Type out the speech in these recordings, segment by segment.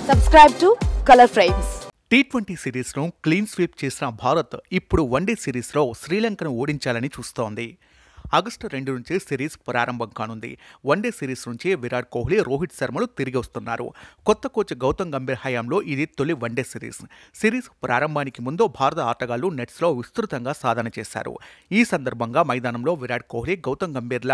Subscribe to Color Frames. T20 సిరీస్ను clean sweep చేసిన భారత్ ఇప్పుడు వన్డే సిరీస్లో శ్రీలంకను ఓడించాలని చూస్తోంది. ఆగస్టు 2 నుంచి సిరీస్ ప్రారంభం కానుంది. వన్డే సిరీస్ నుంచి విరాట్ కోహ్లీ, రోహిత్ శర్మలు తిరిగి వస్తున్నారు. కొత్త కోచ్ గౌతమ్ గంభీర్ హయాంలో ఇది తొలి వన్డే సిరీస్. సిరీస్ ప్రారంభానికి ముందు భారత ఆటగాళ్లు నెట్స్లో విస్తృతంగా సాధన చేశారు. ఈ సందర్భంగా మైదానంలో విరాట్ కోహ్లీ, గౌతమ్ గంభీర్ల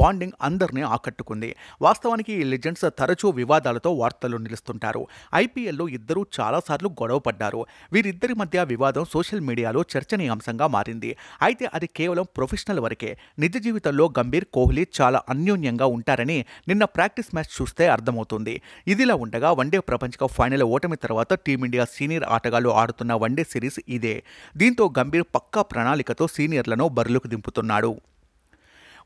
బాండింగ్ అందరినీ ఆకట్టుకుంది. వాస్తవానికి ఈ లెజెండ్స్ తరచూ వివాదాలతో వార్తల్లో నిలుస్తుంటారు. ఐపీఎల్లో ఇద్దరూ చాలాసార్లు గొడవ పడ్డారు. వీరిద్దరి మధ్య వివాదం సోషల్ మీడియాలో చర్చనీయాంశంగా మారింది. అయితే అది కేవలం ప్రొఫెషనల్ వరకే. నిజ జీవితంలో గంభీర్, కోహ్లీ చాలా అన్యోన్యంగా ఉంటారని నిన్న ప్రాక్టీస్ మ్యాచ్ చూస్తే అర్థమవుతుంది. ఇదిలా ఉండగా వన్డే ప్రపంచ కప్ ఫైనల్ ఓటమి తర్వాత టీమిండియా సీనియర్ ఆటగాళ్లు ఆడుతున్న వన్డే సిరీస్ ఇదే. దీంతో గంభీర్ పక్కా ప్రణాళికతో సీనియర్లను బరిలోకి దింపుతున్నాడు.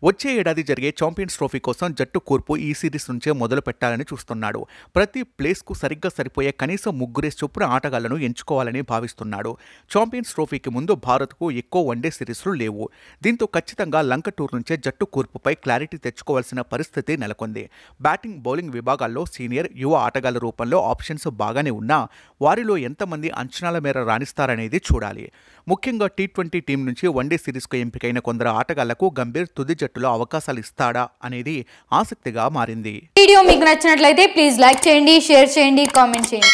వచ్చే ఏడాది జరిగే ఛాంపియన్స్ ట్రోఫీ కోసం జట్టు కూర్పు ఈ సిరీస్ నుంచే మొదలు పెట్టాలని చూస్తున్నాడు. ప్రతి ప్లేస్కు సరిగ్గా సరిపోయే కనీసం 3 చొప్పున ఆటగాళ్లను ఎంచుకోవాలని భావిస్తున్నాడు. ఛాంపియన్స్ ట్రోఫీకి ముందు భారత్కు ఎక్కువ వన్డే సిరీస్లు లేవు. దీంతో ఖచ్చితంగా లంక టూర్ నుంచే జట్టు కూర్పుపై క్లారిటీ తెచ్చుకోవాల్సిన పరిస్థితి నెలకొంది. బ్యాటింగ్, బౌలింగ్ విభాగాల్లో సీనియర్, యువ ఆటగాళ్ల రూపంలో ఆప్షన్స్ బాగానే ఉన్నా వారిలో ఎంతమంది అంచనాల మేర రాణిస్తారనేది చూడాలి. ముఖ్యంగా T20 టీం నుంచి వన్డే సిరీస్కు ఎంపికైన కొందరు ఆటగాళ్లకు గంభీర్ తుది జట్టులో అవకాశాలు ఇస్తాడా అనేది ఆసక్తిగా మారింది. వీడియో మీకు నచ్చినట్లయితే ప్లీజ్ లైక్ చేయండి, షేర్ చేయండి, కామెంట్ చేయండి.